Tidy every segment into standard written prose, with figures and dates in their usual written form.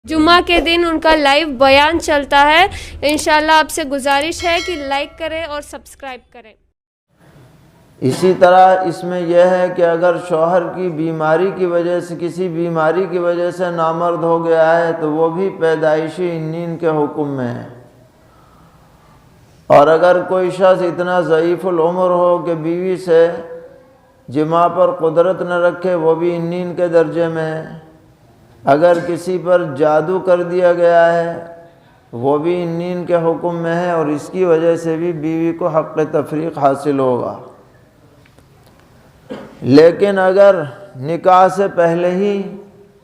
جمعہ کے دن ان کا لائیو بیان چلتا ہے۔ انشاءاللہ آپ سے گزارش ہے کہ لائک کریں اور سبسکرائب کریں۔ اسی طرح اس میں یہ ہے کہ اگر شوہر کی بیماری کی وجہ سے کسی بیماری کی وجہ سے نامرد ہو گیا ہے تو وہ بھی پیدائشی انین کے حکم میں ہے، اور اگر کوئی شخص اتنا ضعیف العمر ہو کہ بیوی سے جماع پر قدرت نہ رکھے وہ بھی انین کے درجے میں ہے۔ اگر کسی پر جادو کر دیا گیا ہے وہ بھی انین کے حکم میں ہے، اور اس کی وجہ سے بھی بیوی کو حق تفریق حاصل ہوگا۔ لیکن اگر نکاح سے پہلے ہی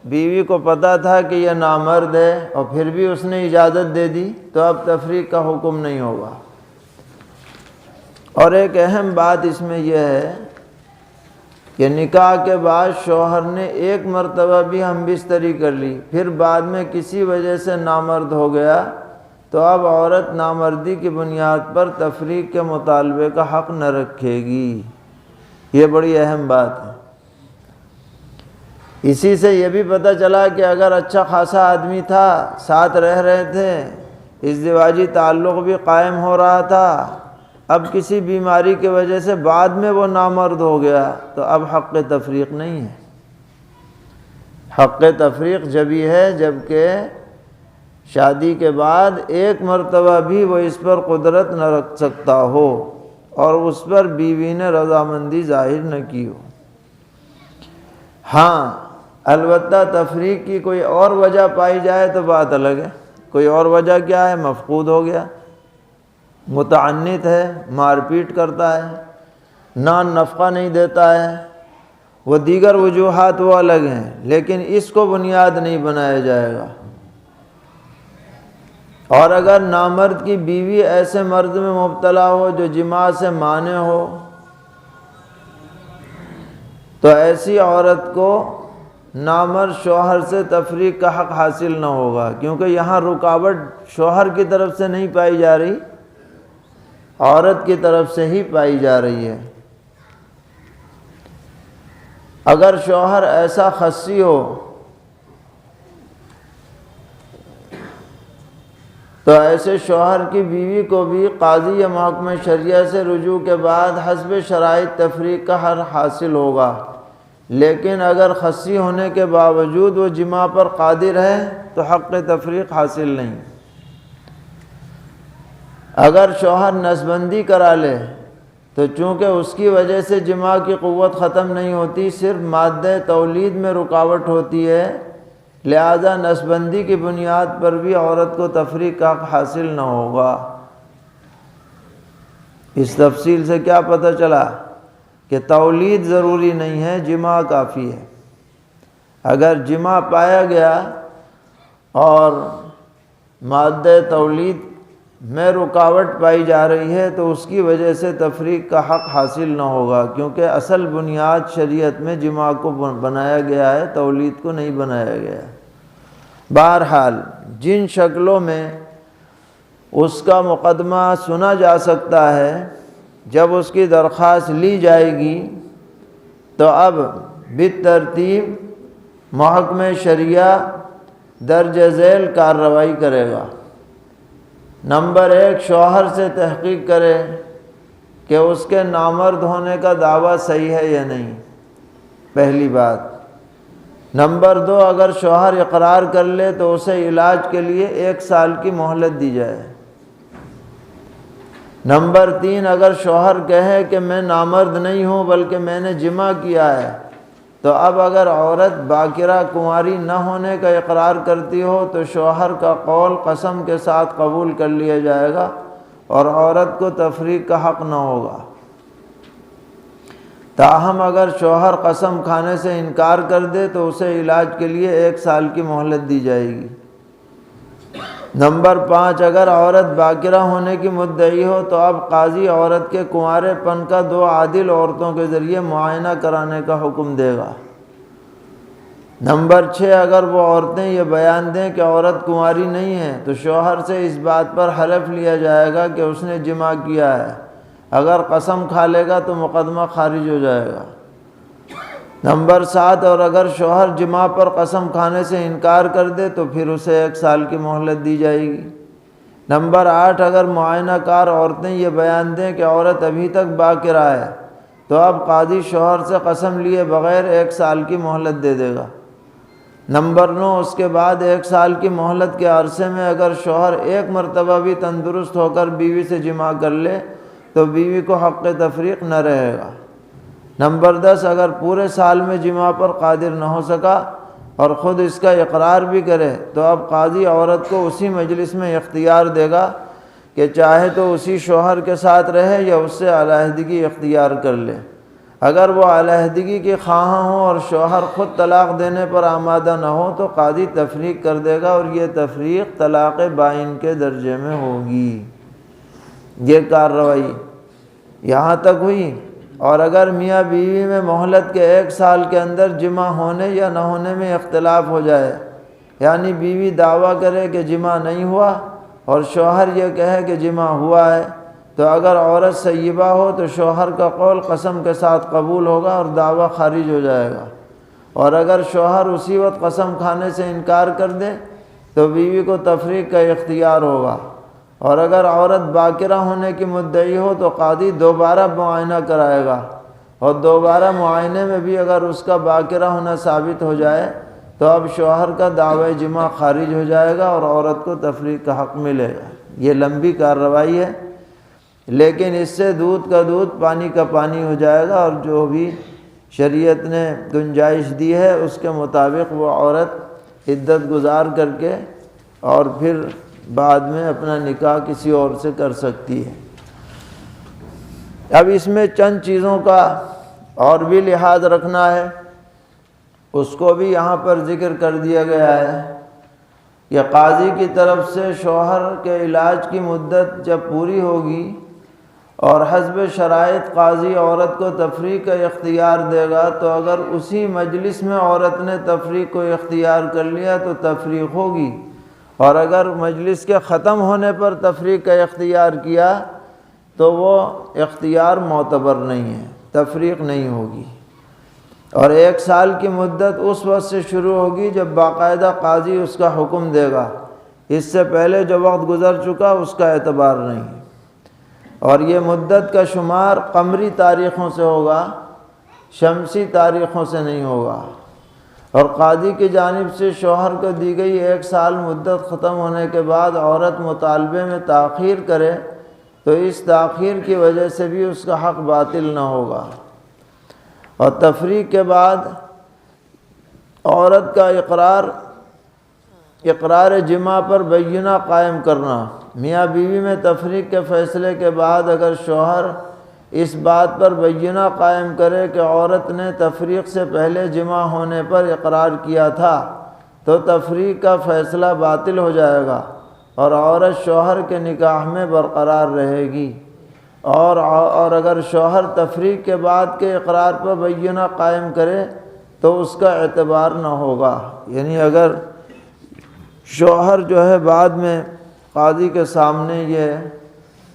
بیوی کو پتہ تھا کہ یہ نامرد ہے اور پھر بھی اس نے اجازت دے دی تو اب تفریق کا حکم نہیں ہوگا۔ اور ایک اہم بات اس میں یہ ہے کہ نکاح کے بعد شوہر نے ایک مرتبہ بھی ہم بستری کر لی، پھر بعد میں کسی وجہ سے نامرد ہو گیا تو اب عورت نامردی کی بنیاد پر تفریق کے مطالبے کا حق نہ رکھے گی۔ یہ بڑی اہم بات ہے۔ اسی سے یہ بھی پتہ چلا کہ اگر اچھا خاصا آدمی تھا، ساتھ رہ رہے تھے، ازدواجی تعلق بھی قائم ہو رہا تھا، اب کسی بیماری کی وجہ سے بعد میں وہ نامرد ہو گیا تو اب حق تفریق نہیں ہے۔ حق تفریق جب ہی ہے جب کہ شادی کے بعد ایک مرتبہ بھی وہ اس پر قدرت نہ رکھ سکتا ہو اور اس پر بیوی نے رضامندی ظاہر نہ کی ہو۔ ہاں البتہ تفریق کی کوئی اور وجہ پائی جائے تو بات الگ ہے۔ کوئی اور وجہ کیا ہے؟ مفقود ہو گیا، متعنت ہے، مار پیٹ کرتا ہے، نان نفقہ نہیں دیتا ہے، وہ دیگر وجوہات وہ الگ ہیں، لیکن اس کو بنیاد نہیں بنایا جائے گا۔ اور اگر نامرد کی بیوی ایسے مرض میں مبتلا ہو جو جماع سے مانع ہو تو ایسی عورت کو نامرد شوہر سے تفریق کا حق حاصل نہ ہوگا، کیونکہ یہاں رکاوٹ شوہر کی طرف سے نہیں پائی جا رہی، عورت کی طرف سے ہی پائی جا رہی ہے۔ اگر شوہر ایسا خصی ہو تو ایسے شوہر کی بیوی کو بھی قاضی یا محکمہ شریعہ سے رجوع کے بعد حسب شرائط تفریق کا حق حاصل ہوگا، لیکن اگر خصی ہونے کے باوجود وہ جماع پر قادر ہے تو حق تفریق حاصل نہیں۔ اگر شوہر نسبندی کرا لے تو چونکہ اس کی وجہ سے جماع کی قوت ختم نہیں ہوتی، صرف مادہ تولید میں رکاوٹ ہوتی ہے، لہذا نسبندی کی بنیاد پر بھی عورت کو تفریق کا حق حاصل نہ ہوگا۔ اس تفصیل سے کیا پتہ چلا کہ تولید ضروری نہیں ہے، جماع کافی ہے۔ اگر جماع پایا گیا اور مادہ تولید میں رکاوٹ پائی جا رہی ہے تو اس کی وجہ سے تفریق کا حق حاصل نہ ہوگا، کیونکہ اصل بنیاد شریعت میں جماع کو بنایا گیا ہے، تولید کو نہیں بنایا گیا ہے۔ بہرحال جن شکلوں میں اس کا مقدمہ سنا جا سکتا ہے، جب اس کی درخواست لی جائے گی تو اب بالترتیب محکمہ شریعہ درج ذیل کارروائی کرے گا۔ نمبر 1، شوہر سے تحقیق کرے کہ اس کے نامرد ہونے کا دعویٰ صحیح ہے یا نہیں، پہلی بات۔ نمبر 2، اگر شوہر اقرار کر لے تو اسے علاج کے لیے 1 سال کی مہلت دی جائے۔ نمبر 3، اگر شوہر کہے کہ میں نامرد نہیں ہوں بلکہ میں نے جماع کیا ہے تو اب اگر عورت باکرہ کنواری نہ ہونے کا اقرار کرتی ہو تو شوہر کا قول قسم کے ساتھ قبول کر لیا جائے گا اور عورت کو تفریق کا حق نہ ہوگا۔ تاہم اگر شوہر قسم کھانے سے انکار کر دے تو اسے علاج کے لیے 1 سال کی مہلت دی جائے گی۔ نمبر 5، اگر عورت باکرہ ہونے کی مدعی ہو تو اب قاضی عورت کے کنوارے پن کا 2 عادل عورتوں کے ذریعے معائنہ کرانے کا حکم دے گا۔ نمبر 6، اگر وہ عورتیں یہ بیان دیں کہ عورت کنواری نہیں ہے تو شوہر سے اس بات پر حلف لیا جائے گا کہ اس نے جماع کیا ہے۔ اگر قسم کھا لے گا تو مقدمہ خارج ہو جائے گا۔ نمبر 7، اور اگر شوہر جماع پر قسم کھانے سے انکار کر دے تو پھر اسے 1 سال کی مہلت دی جائے گی۔ نمبر 8، اگر معائنہ کار عورتیں یہ بیان دیں کہ عورت ابھی تک باکرہ ہے تو اب قاضی شوہر سے قسم لیے بغیر 1 سال کی مہلت دے دے گا۔ نمبر 9، اس کے بعد 1 سال کی مہلت کے عرصے میں اگر شوہر 1 مرتبہ بھی تندرست ہو کر بیوی سے جماع کر لے تو بیوی کو حق تفریق نہ رہے گا۔ نمبر 10، اگر پورے سال میں جماع پر قادر نہ ہو سکا اور خود اس کا اقرار بھی کرے تو اب قاضی عورت کو اسی مجلس میں اختیار دے گا کہ چاہے تو اسی شوہر کے ساتھ رہے یا اس سے علیحدگی اختیار کر لے۔ اگر وہ علیحدگی کے خواہاں ہوں اور شوہر خود طلاق دینے پر آمادہ نہ ہو تو قاضی تفریق کر دے گا اور یہ تفریق طلاق بائن کے درجے میں ہوگی۔ یہ کارروائی یہاں تک ہوئی۔ اور اگر میاں بیوی میں مہلت کے 1 سال کے اندر جماع ہونے یا نہ ہونے میں اختلاف ہو جائے، یعنی بیوی دعویٰ کرے کہ جماع نہیں ہوا اور شوہر یہ کہے کہ جماع ہوا ہے، تو اگر عورت سیبہ ہو تو شوہر کا قول قسم کے ساتھ قبول ہوگا اور دعویٰ خارج ہو جائے گا، اور اگر شوہر اسی وقت قسم کھانے سے انکار کر دے تو بیوی کو تفریق کا اختیار ہوگا، اور اگر عورت باکرہ ہونے کی مدعی ہو تو قاضی دوبارہ معائنہ کرائے گا، اور دوبارہ معائنے میں بھی اگر اس کا باکرہ ہونا ثابت ہو جائے تو اب شوہر کا دعوی جماع خارج ہو جائے گا اور عورت کو تفریق کا حق ملے گا۔ یہ لمبی کارروائی ہے، لیکن اس سے دودھ کا دودھ پانی کا پانی ہو جائے گا، اور جو بھی شریعت نے گنجائش دی ہے اس کے مطابق وہ عورت عدت گزار کر کے اور پھر بعد میں اپنا نکاح کسی اور سے کر سکتی ہے۔ اب اس میں چند چیزوں کا اور بھی لحاظ رکھنا ہے، اس کو بھی یہاں پر ذکر کر دیا گیا ہے کہ قاضی کی طرف سے شوہر کے علاج کی مدت جب پوری ہوگی اور حسب شرائط قاضی عورت کو تفریق کا اختیار دے گا تو اگر اسی مجلس میں عورت نے تفریق کو اختیار کر لیا تو تفریق ہوگی، اور اگر مجلس کے ختم ہونے پر تفریق کا اختیار کیا تو وہ اختیار معتبر نہیں ہے، تفریق نہیں ہوگی۔ اور 1 سال کی مدت اس وقت سے شروع ہوگی جب باقاعدہ قاضی اس کا حکم دے گا، اس سے پہلے جو وقت گزر چکا اس کا اعتبار نہیں، اور یہ مدت کا شمار قمری تاریخوں سے ہوگا، شمسی تاریخوں سے نہیں ہوگا۔ اور قاضی کی جانب سے شوہر کو دی گئی 1 سال مدت ختم ہونے کے بعد عورت مطالبے میں تاخیر کرے تو اس تاخیر کی وجہ سے بھی اس کا حق باطل نہ ہوگا۔ اور تفریق کے بعد عورت کا اقرار جماع پر بینہ قائم کرنا، میاں بیوی میں تفریق کے فیصلے کے بعد اگر شوہر اس بات پر بینہ قائم کرے کہ عورت نے تفریق سے پہلے جماع ہونے پر اقرار کیا تھا تو تفریق کا فیصلہ باطل ہو جائے گا اور عورت شوہر کے نکاح میں برقرار رہے گی، اور اگر شوہر تفریق کے بعد کے اقرار پر بینہ قائم کرے تو اس کا اعتبار نہ ہوگا۔ یعنی اگر شوہر جو ہے بعد میں قاضی کے سامنے یہ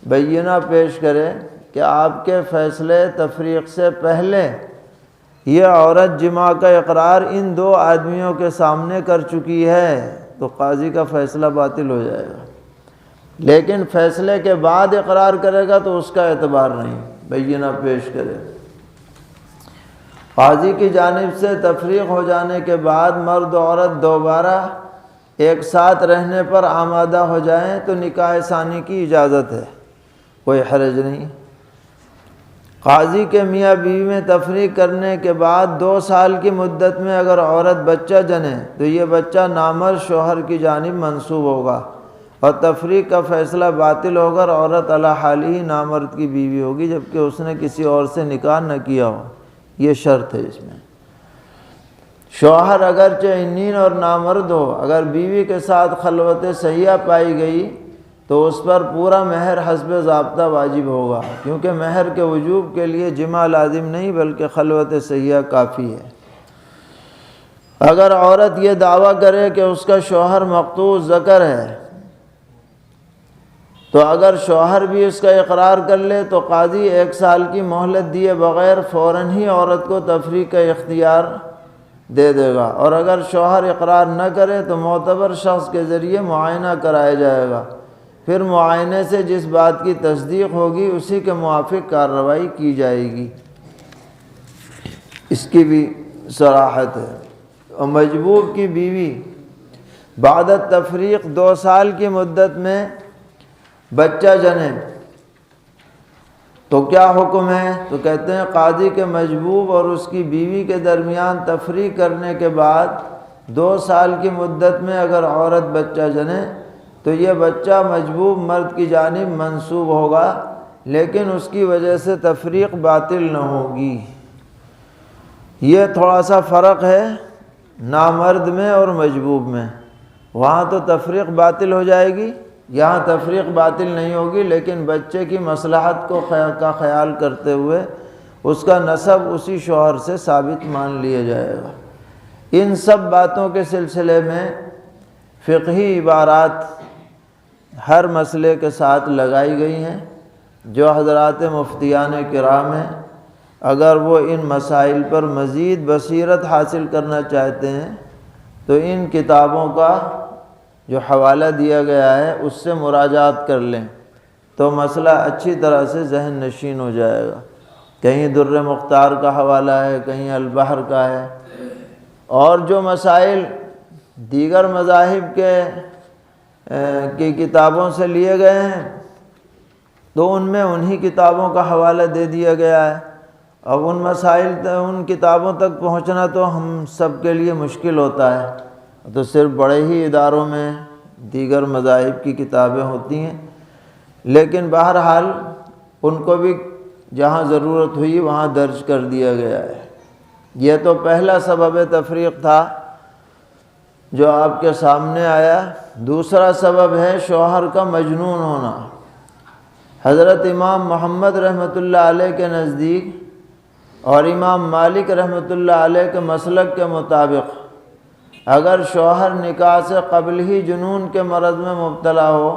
بینہ پیش کرے کہ آپ کے فیصلے تفریق سے پہلے یہ عورت جماع کا اقرار ان 2 آدمیوں کے سامنے کر چکی ہے تو قاضی کا فیصلہ باطل ہو جائے گا، لیکن فیصلے کے بعد اقرار کرے گا تو اس کا اعتبار نہیں، بینہ پیش کرے۔ قاضی کی جانب سے تفریق ہو جانے کے بعد مرد و عورت دوبارہ ایک ساتھ رہنے پر آمادہ ہو جائیں تو نکاح ثانی کی اجازت ہے، کوئی حرج نہیں۔ قاضی کے میاں بیوی میں تفریق کرنے کے بعد 2 سال کی مدت میں اگر عورت بچہ جنے تو یہ بچہ نامرد شوہر کی جانب منسوب ہوگا اور تفریق کا فیصلہ باطل ہوگا، اور عورت علی حال ہی نامرد کی بیوی ہوگی جبکہ اس نے کسی اور سے نکاح نہ کیا ہو، یہ شرط ہے اس میں۔ شوہر اگرچہ عنین اور نامرد ہو، اگر بیوی کے ساتھ خلوت صحیحہ پائی گئی تو اس پر پورا مہر حسب ضابطہ واجب ہوگا، کیونکہ مہر کے وجوب کے لیے جماع لازم نہیں بلکہ خلوت صحیحہ کافی ہے۔ اگر عورت یہ دعویٰ کرے کہ اس کا شوہر مقطوع ذکر ہے تو اگر شوہر بھی اس کا اقرار کر لے تو قاضی 1 سال کی مہلت دیے بغیر فوراً ہی عورت کو تفریق کا اختیار دے دے گا، اور اگر شوہر اقرار نہ کرے تو معتبر شخص کے ذریعے معائنہ کرایا جائے گا، پھر معائنے سے جس بات کی تصدیق ہوگی اسی کے موافق کارروائی کی جائے گی۔ اس کی بھی صراحت ہے۔ اور مجبور کی بیوی بعد التفریق 2 سال کی مدت میں بچہ جنے تو کیا حکم ہے؟ تو کہتے ہیں قاضی کے مجبوب اور اس کی بیوی کے درمیان تفریق کرنے کے بعد 2 سال کی مدت میں اگر عورت بچہ جنے تو یہ بچہ مجبوب مرد کی جانب منسوب ہوگا، لیکن اس کی وجہ سے تفریق باطل نہ ہوگی۔ یہ تھوڑا سا فرق ہے نامرد میں اور مجبوب میں۔ وہاں تو تفریق باطل ہو جائے گی، یہاں تفریق باطل نہیں ہوگی، لیکن بچے کی مصلحت کا خیال کرتے ہوئے اس کا نسب اسی شوہر سے ثابت مان لیا جائے گا۔ ان سب باتوں کے سلسلے میں فقہی عبارات ہر مسئلے کے ساتھ لگائی گئی ہیں۔ جو حضرات مفتیان کرام ہیں اگر وہ ان مسائل پر مزید بصیرت حاصل کرنا چاہتے ہیں تو ان کتابوں کا جو حوالہ دیا گیا ہے اس سے مراجعات کر لیں تو مسئلہ اچھی طرح سے ذہن نشین ہو جائے گا۔ کہیں در مختار کا حوالہ ہے، کہیں البحر کا ہے، اور جو مسائل دیگر مذاہب کی کتابوں سے لیے گئے ہیں تو ان میں انہی کتابوں کا حوالہ دے دیا گیا ہے۔ اب ان مسائل ان کتابوں تک پہنچنا تو ہم سب کے لیے مشکل ہوتا ہے، تو صرف بڑے ہی اداروں میں دیگر مذاہب کی کتابیں ہوتی ہیں، لیکن بہرحال ان کو بھی جہاں ضرورت ہوئی وہاں درج کر دیا گیا ہے۔ یہ تو پہلا سبب تفریق تھا جو آپ کے سامنے آیا۔ دوسرا سبب ہے شوہر کا مجنون ہونا۔ حضرت امام محمد رحمۃ اللہ علیہ کے نزدیک اور امام مالک رحمۃ اللہ علیہ کے مسلک کے مطابق اگر شوہر نکاح سے قبل ہی جنون کے مرض میں مبتلا ہو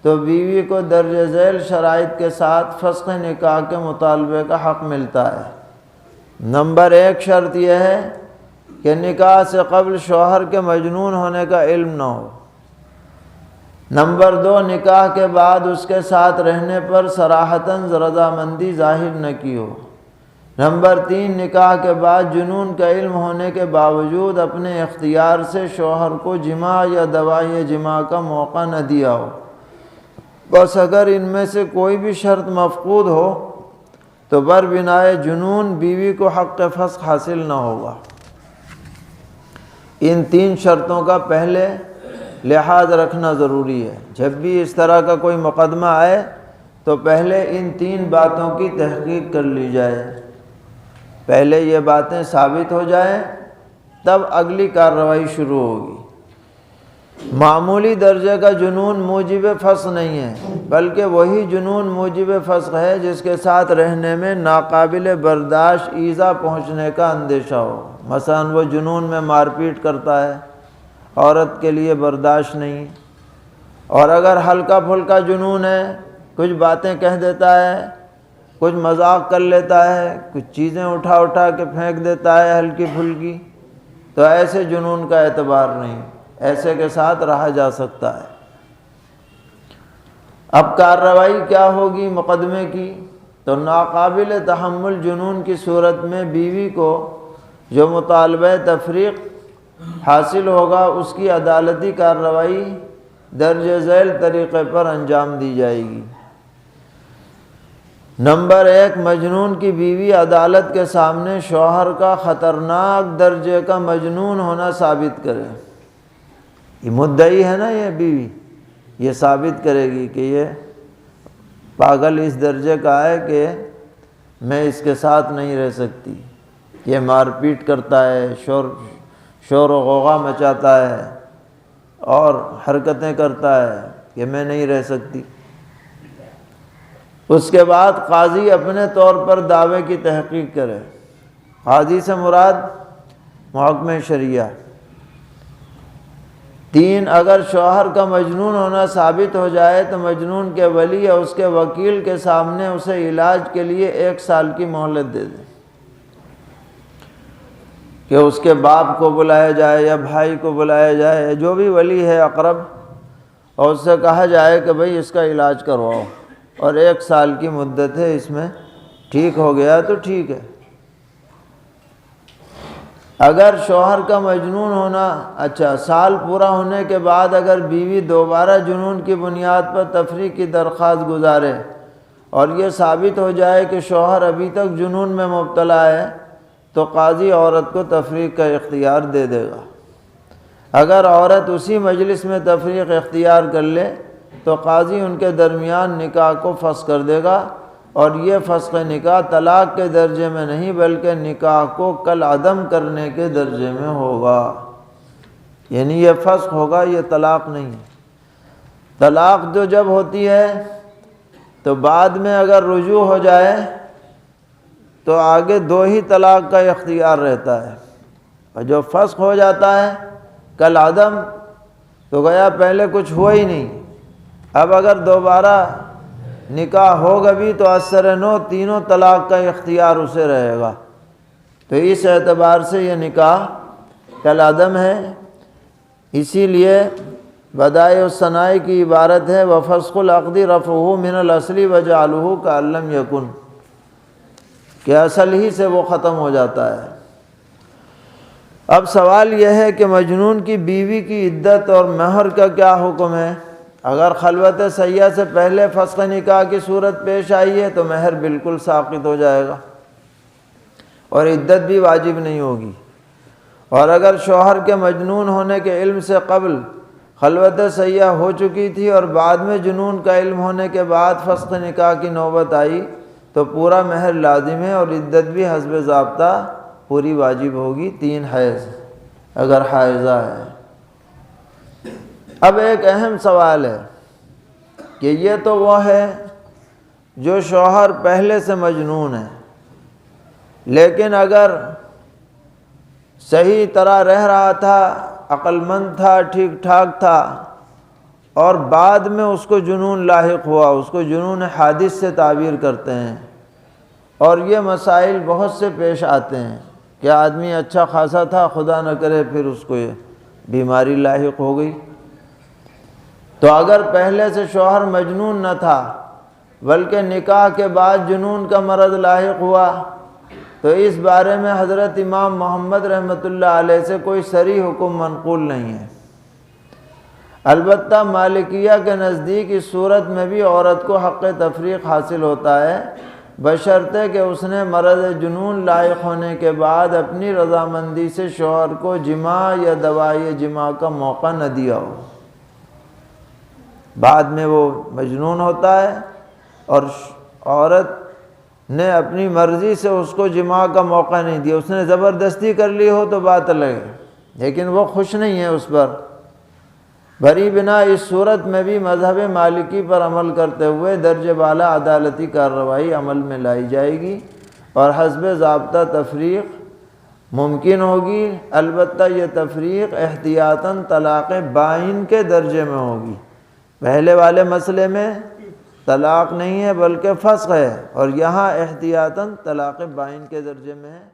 تو بیوی کو درج ذیل شرائط کے ساتھ فسخ نکاح کے مطالبے کا حق ملتا ہے۔ نمبر 1 شرط یہ ہے کہ نکاح سے قبل شوہر کے مجنون ہونے کا علم نہ ہو۔ نمبر 2 نکاح کے بعد اس کے ساتھ رہنے پر صراحتاً رضامندی ظاہر نہ کی ہو۔ نمبر 3 نکاح کے بعد جنون کا علم ہونے کے باوجود اپنے اختیار سے شوہر کو جماع یا دوائی جماع کا موقع نہ دیا ہو۔ بس اگر ان میں سے کوئی بھی شرط مفقود ہو تو بربنائے جنون بیوی کو حق فسخ حاصل نہ ہوگا۔ ان 3 شرطوں کا پہلے لحاظ رکھنا ضروری ہے۔ جب بھی اس طرح کا کوئی مقدمہ آئے تو پہلے ان 3 باتوں کی تحقیق کر لی جائے، پہلے یہ باتیں ثابت ہو جائیں تب اگلی کارروائی شروع ہوگی۔ معمولی درجے کا جنون موجب فسخ نہیں ہے، بلکہ وہی جنون موجب فسخ ہے جس کے ساتھ رہنے میں ناقابل برداشت ایذا پہنچنے کا اندیشہ ہو۔ مثلا وہ جنون میں مار پیٹ کرتا ہے، عورت کے لیے برداشت نہیں، اور اگر ہلکا پھلکا جنون ہے، کچھ باتیں کہہ دیتا ہے، کچھ مذاق کر لیتا ہے، کچھ چیزیں اٹھا کے پھینک دیتا ہے ہلکی پھلکی، تو ایسے جنون کا اعتبار نہیں، ایسے کے ساتھ رہا جا سکتا ہے۔ اب کارروائی کیا ہوگی مقدمے کی؟ تو ناقابل تحمل جنون کی صورت میں بیوی کو جو مطالبہ تفریق حاصل ہوگا اس کی عدالتی کارروائی درج ذیل طریقے پر انجام دی جائے گی۔ نمبر 1 مجنون کی بیوی عدالت کے سامنے شوہر کا خطرناک درجے کا مجنون ہونا ثابت کرے۔ یہ مدعی ہے نا، یہ بیوی یہ ثابت کرے گی کہ یہ پاگل اس درجے کا ہے کہ میں اس کے ساتھ نہیں رہ سکتی، یہ مار پیٹ کرتا ہے، شور و غوغا مچاتا ہے اور حرکتیں کرتا ہے کہ میں نہیں رہ سکتی۔ اس کے بعد قاضی اپنے طور پر دعوے کی تحقیق کرے۔ قاضی سے مراد محکمہ شریعہ، 3 اگر شوہر کا مجنون ہونا ثابت ہو جائے تو مجنون کے ولی یا اس کے وکیل کے سامنے اسے علاج کے لیے 1 سال کی مہلت دے دیں کہ اس کے باپ کو بلایا جائے یا بھائی کو بلایا جائے یا جو بھی ولی ہے اقرب، اور اس سے کہا جائے کہ بھئی اس کا علاج کرواؤ، اور 1 سال کی مدت ہے، اس میں ٹھیک ہو گیا تو ٹھیک ہے۔ اگر شوہر کا مجنون ہونا سال پورا ہونے کے بعد اگر بیوی دوبارہ جنون کی بنیاد پر تفریق کی درخواست گزارے اور یہ ثابت ہو جائے کہ شوہر ابھی تک جنون میں مبتلا ہے تو قاضی عورت کو تفریق کا اختیار دے دے گا۔ اگر عورت اسی مجلس میں تفریق اختیار کر لے تو قاضی ان کے درمیان نکاح کو فسخ کر دے گا، اور یہ فسخ نکاح طلاق کے درجے میں نہیں بلکہ نکاح کو کالعدم کرنے کے درجے میں ہوگا، یعنی یہ فسخ ہوگا، یہ طلاق نہیں ہے۔ طلاق جو جب ہوتی ہے تو بعد میں اگر رجوع ہو جائے تو آگے 2 ہی طلاق کا اختیار رہتا ہے، اور جو فسخ ہو جاتا ہے کالعدم تو گیا پہلے کچھ ہوا ہی نہیں، اب اگر دوبارہ نکاح ہوگا بھی تو اثر نو تینوں طلاق کا اختیار اسے رہے گا، تو اس اعتبار سے یہ نکاح کالعدم ہے۔ اسی لیے بدائع الثناء کی عبارت ہے وَفَسْخُ الْعَقْدِ رَفْعُهُ مِنَ الْأَصْلِ وَجَعْلُهُ كَأَن لَّمْ يَكُن، کہ اصل ہی سے وہ ختم ہو جاتا ہے۔ اب سوال یہ ہے کہ مجنون کی بیوی کی عدت اور مہر کا کیا حکم ہے؟ اگر خلوت سیاح سے پہلے فسخ نکاح کی صورت پیش آئی ہے تو مہر بالکل ساقط ہو جائے گا اور عدت بھی واجب نہیں ہوگی، اور اگر شوہر کے مجنون ہونے کے علم سے قبل خلوت سیاح ہو چکی تھی اور بعد میں جنون کا علم ہونے کے بعد فسخ نکاح کی نوبت آئی تو پورا مہر لازم ہے، اور عدت بھی حسب ضابطہ پوری واجب ہوگی، 3 حیض اگر حائضہ ہے۔ اب ایک اہم سوال ہے کہ یہ تو وہ ہے جو شوہر پہلے سے مجنون ہے، لیکن اگر صحیح طرح رہ رہا تھا، عقل مند تھا، ٹھیک ٹھاک تھا، اور بعد میں اس کو جنون لاحق ہوا، اس کو جنون حادث سے تعبیر کرتے ہیں، اور یہ مسائل بہت سے پیش آتے ہیں کہ آدمی اچھا خاصا تھا، خدا نہ کرے پھر اس کو یہ بیماری لاحق ہو گئی، تو اگر پہلے سے شوہر مجنون نہ تھا بلکہ نکاح کے بعد جنون کا مرض لاحق ہوا تو اس بارے میں حضرت امام محمد رحمۃ اللہ علیہ سے کوئی صریح حکم منقول نہیں ہے۔ البتہ مالکیہ کے نزدیک اس صورت میں بھی عورت کو حق تفریق حاصل ہوتا ہے، بشرطے کہ اس نے مرض جنون لاحق ہونے کے بعد اپنی رضامندی سے شوہر کو جماع یا دوائی جماع کا موقع نہ دیا ہو۔ بعد میں وہ مجنون ہوتا ہے اور عورت نے اپنی مرضی سے اس کو جماع کا موقع نہیں دیا، اس نے زبردستی کر لی ہو تو بات الگ ہے، لیکن وہ خوش نہیں ہے اس پر، بری بنا اس صورت میں بھی مذہب مالکی پر عمل کرتے ہوئے درجہ بالا عدالتی کارروائی عمل میں لائی جائے گی اور حسب ضابطہ تفریق ممکن ہوگی، البتہ یہ تفریق احتیاطاً طلاق بائن کے درجے میں ہوگی۔ پہلے والے مسئلے میں طلاق نہیں ہے بلکہ فسخ ہے، اور یہاں احتیاطاً طلاق بائن کے درجے میں ہے۔